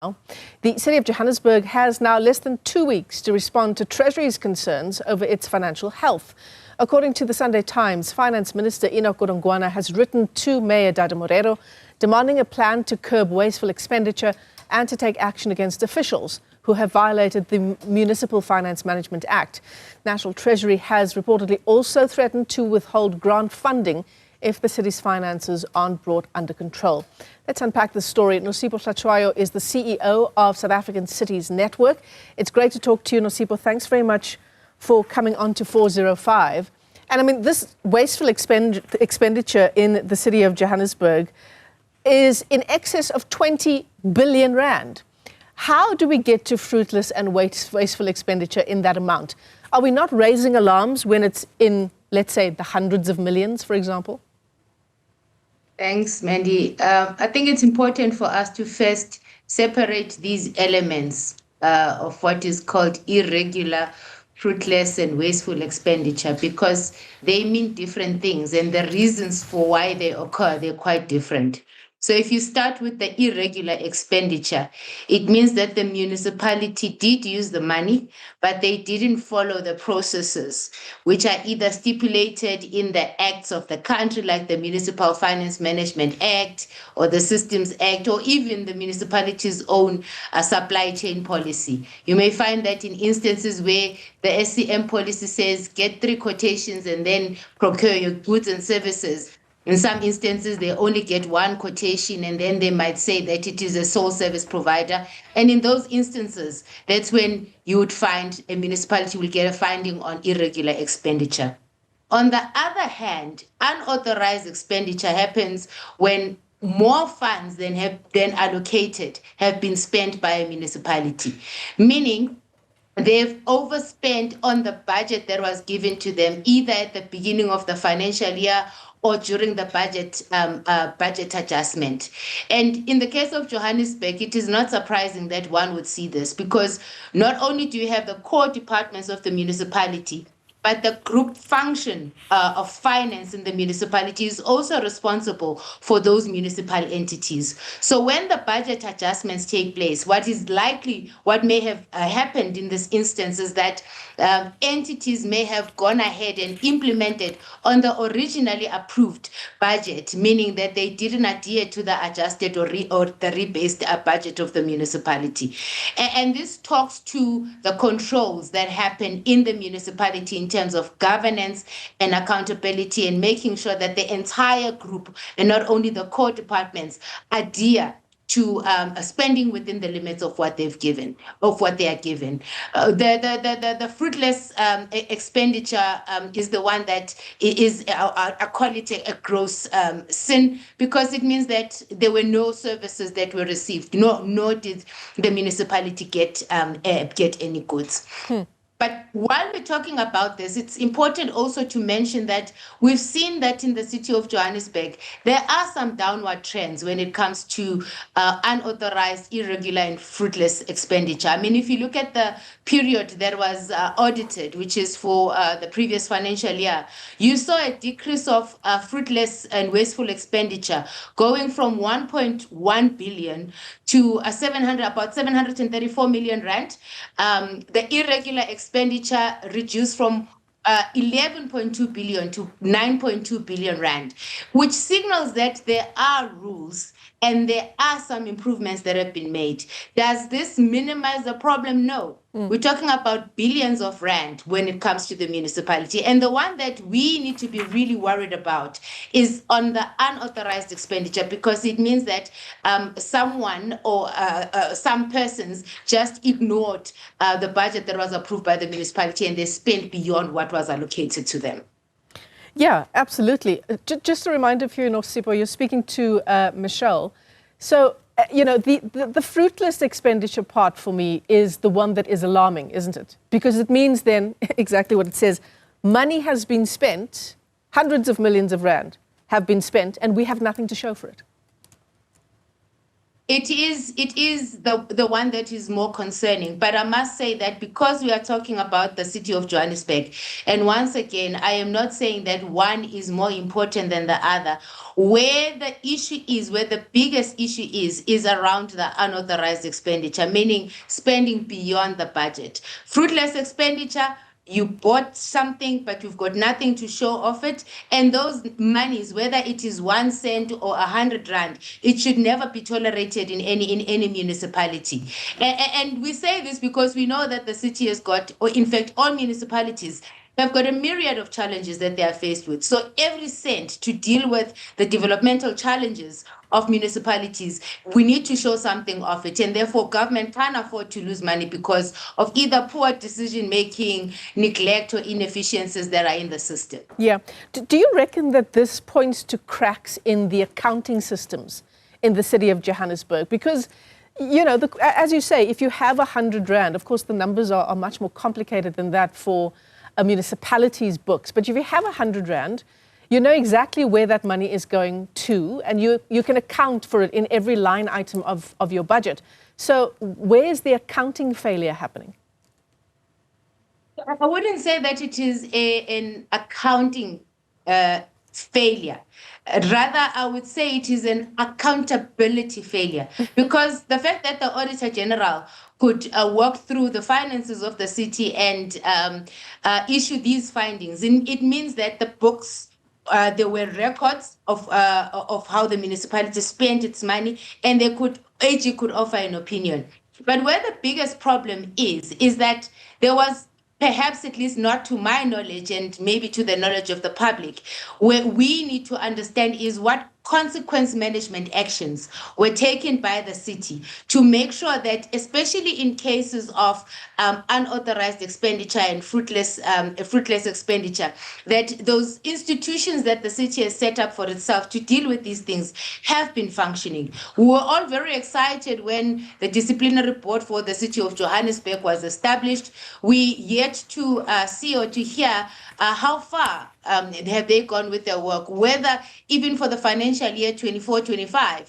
The City of Johannesburg has now less than 2 weeks to respond to Treasury's concerns over its financial health. According to the Sunday Times, Finance Minister Enoch Godongwana has written to Mayor Dada Morero demanding a plan to curb wasteful expenditure and to take action against officials who have violated the Municipal Finance Management Act. National Treasury has reportedly also threatened to withhold grant funding if the city's finances aren't brought under control. Let's unpack the story. Nosipho Hlatshwayo is the CEO of South African Cities Network. It's great to talk to you, Nosipho. Thanks very much for coming on to 405. And I mean, this wasteful expenditure in the city of Johannesburg is in excess of 20 billion rand. How do we get to fruitless and wasteful expenditure in that amount? Are we not raising alarms when it's in, let's say, the hundreds of millions, for example? Thanks, Mandy. I think it's important for us to first separate these elements of what is called irregular, fruitless and wasteful expenditure, because they mean different things and the reasons for why they occur, they're quite different. So if you start with the irregular expenditure, it means that the municipality did use the money, but they didn't follow the processes, which are either stipulated in the acts of the country, like the Municipal Finance Management Act or the Systems Act, or even the municipality's own supply chain policy. You may find that in instances where the SCM policy says get 3 quotations and then procure your goods and services. In some instances, they only get 1 quotation and then they might say that it is a sole service provider. And in those instances, that's when you would find a municipality will get a finding on irregular expenditure. On the other hand, unauthorized expenditure happens when more funds than have been allocated have been spent by a municipality, meaning they've overspent on the budget that was given to them either at the beginning of the financial year or during the budget adjustment. And in the case of Johannesburg, it is not surprising that one would see this, because not only do you have the core departments of the municipality, but the group function of finance in the municipality is also responsible for those municipal entities. So when the budget adjustments take place, what may have happened in this instance is that entities may have gone ahead and implemented on the originally approved budget, meaning that they didn't adhere to the adjusted or the rebased budget of the municipality. And this talks to the controls that happen in the municipality in terms of governance and accountability, and making sure that the entire group and not only the core departments adhere to spending within the limits of what they are given. The fruitless expenditure is the one that is, I call it a gross sin, because it means that there were no services that were received, nor did the municipality get any goods. But while we're talking about this, it's important also to mention that we've seen that in the city of Johannesburg, there are some downward trends when it comes to unauthorized, irregular, and fruitless expenditure. I mean, if you look at the period that was audited, which is for the previous financial year, you saw a decrease of fruitless and wasteful expenditure going from 1.1 billion to about 734 million rand. The irregular expenditure reduced from 11.2 billion to 9.2 billion rand, which signals that there are rules and there are some improvements that have been made. Does this minimize the problem? No. We're talking about billions of rand when it comes to the municipality. And the one that we need to be really worried about is on the unauthorized expenditure, because it means that someone or some persons just ignored the budget that was approved by the municipality and they spent beyond what was allocated to them. Yeah, absolutely. Just a reminder for you, Nosipho, you're speaking to Michelle. So, the fruitless expenditure part for me is the one that is alarming, isn't it? Because it means then exactly what it says. Money has been spent, hundreds of millions of rand have been spent, and we have nothing to show for it. It is the one that is more concerning. But I must say that because we are talking about the city of Johannesburg, and once again, I am not saying that one is more important than the other. Where the issue is, where the biggest issue is around the unauthorized expenditure, meaning spending beyond the budget. Fruitless expenditure, you bought something, but you've got nothing to show off it. And those monies, whether it is 1 cent or 100 rand, it should never be tolerated in any municipality. And we say this because we know that the city has got, or in fact, all municipalities have got a myriad of challenges that they are faced with. So every cent to deal with the developmental challenges of municipalities, we need to show something of it. And therefore, government can't afford to lose money because of either poor decision making, neglect, or inefficiencies that are in the system. Yeah. Do you reckon that this points to cracks in the accounting systems in the city of Johannesburg? Because, you know, as you say, if you have 100 rand, of course, the numbers are much more complicated than that for a municipality's books. But if you have 100 rand, you know exactly where that money is going to, and you can account for it in every line item of your budget. So where is the accounting failure happening? I wouldn't say that it is an accounting failure. Rather, I would say it is an accountability failure because the fact that the Auditor General could work through the finances of the city and issue these findings, it means that the books, there were records of how the municipality spent its money, and AG could offer an opinion. But where the biggest problem is that there was, perhaps at least not to my knowledge and maybe to the knowledge of the public, where we need to understand is what consequence management actions were taken by the city to make sure that, especially in cases of unauthorized expenditure and fruitless expenditure, that those institutions that the city has set up for itself to deal with these things have been functioning. We were all very excited when the disciplinary board for the city of Johannesburg was established. We yet to see or to hear how far have they gone with their work, whether even for the financial year 24-25,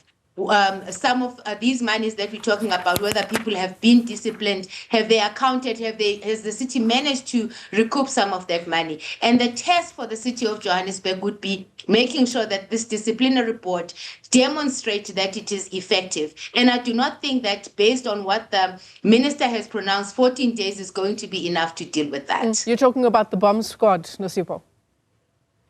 some of these monies that we're talking about, whether people have been disciplined, have they accounted, has the city managed to recoup some of that money? And the test for the city of Johannesburg would be making sure that this disciplinary board demonstrates that it is effective. And I do not think that based on what the minister has pronounced, 14 days is going to be enough to deal with that. You're talking about the bomb squad, Nosipho.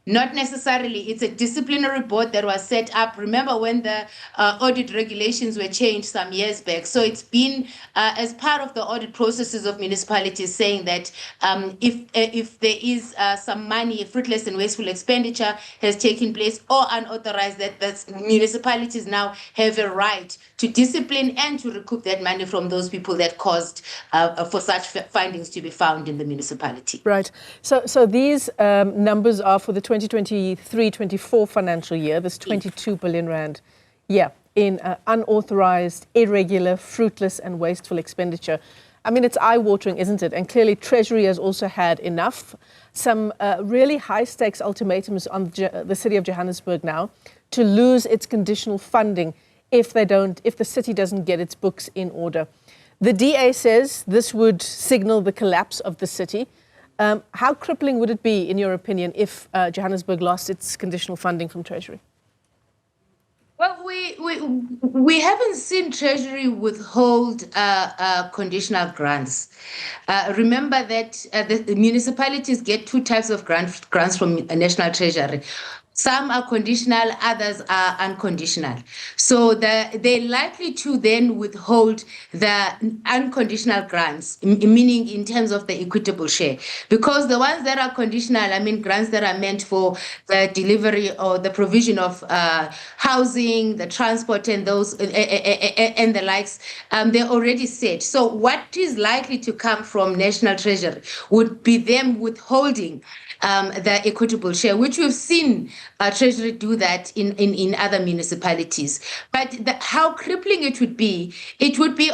Not necessarily. It's a disciplinary board that was set up. Remember when the audit regulations were changed some years back? So it's been as part of the audit processes of municipalities saying that if there is some money, fruitless and wasteful expenditure has taken place or unauthorized, that the municipalities now have a right to discipline and to recoup that money from those people that caused for such findings to be found in the municipality. Right. So these numbers are for the 2023-24 financial year. There's 22 billion rand, in unauthorized, irregular, fruitless and wasteful expenditure. I mean, it's eye-watering, isn't it? And clearly Treasury has also had enough. Some really high-stakes ultimatums on the city of Johannesburg now to lose its conditional funding if the city doesn't get its books in order. The DA says this would signal the collapse of the city. How crippling would it be, in your opinion, if Johannesburg lost its conditional funding from Treasury? Well, we haven't seen Treasury withhold conditional grants. Remember that the municipalities get two types of grants from National Treasury. Some are conditional, others are unconditional. So they're likely to then withhold the unconditional grants, meaning in terms of the equitable share. Because the ones that are conditional, I mean grants that are meant for the delivery or the provision of housing, the transport and those and the likes, they're already set. So what is likely to come from National Treasury would be them withholding the equitable share, which we've seen Treasury do that in other municipalities. But how crippling it would be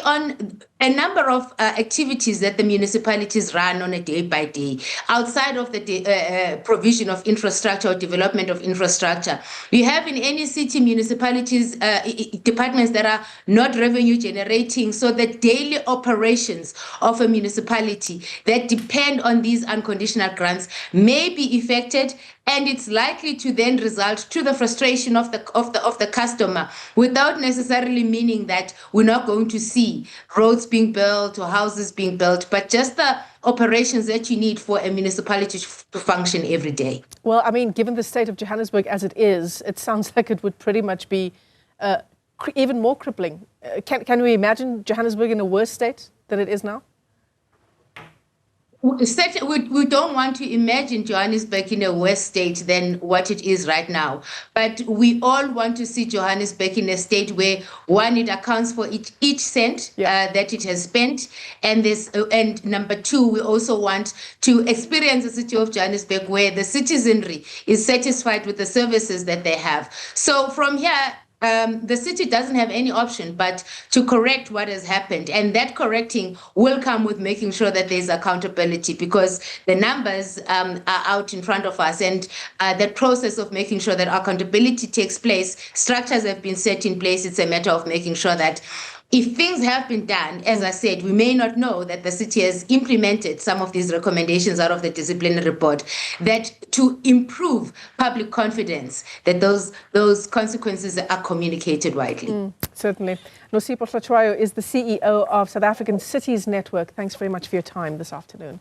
on a number of activities that the municipalities run on a day-by-day, outside of the provision of infrastructure or development of infrastructure. You have in any city municipalities departments that are not revenue generating, so the daily operations of a municipality that depend on these unconditional grants may be affected, and it's likely to then result to the frustration of the customer, without necessarily meaning that we're not going to see roads being built or houses being built, but just the operations that you need for a municipality to function every day. Well, I mean, given the state of Johannesburg as it is, it sounds like it would pretty much be even more crippling. Can we imagine Johannesburg in a worse state than it is now? We don't want to imagine Johannesburg in a worse state than what it is right now. But we all want to see Johannesburg in a state where, one, it accounts for each cent that it has spent. And number two, we also want to experience the city of Johannesburg where the citizenry is satisfied with the services that they have. So from here, the city doesn't have any option but to correct what has happened. And that correcting will come with making sure that there's accountability, because the numbers are out in front of us. And the process of making sure that accountability takes place, structures have been set in place. It's a matter of making sure that if things have been done, as I said, we may not know that the city has implemented some of these recommendations out of the disciplinary report, that to improve public confidence, that those consequences are communicated widely. Certainly. Nosipho Hlatshwayo is the CEO of South African Cities Network. Thanks very much for your time this afternoon.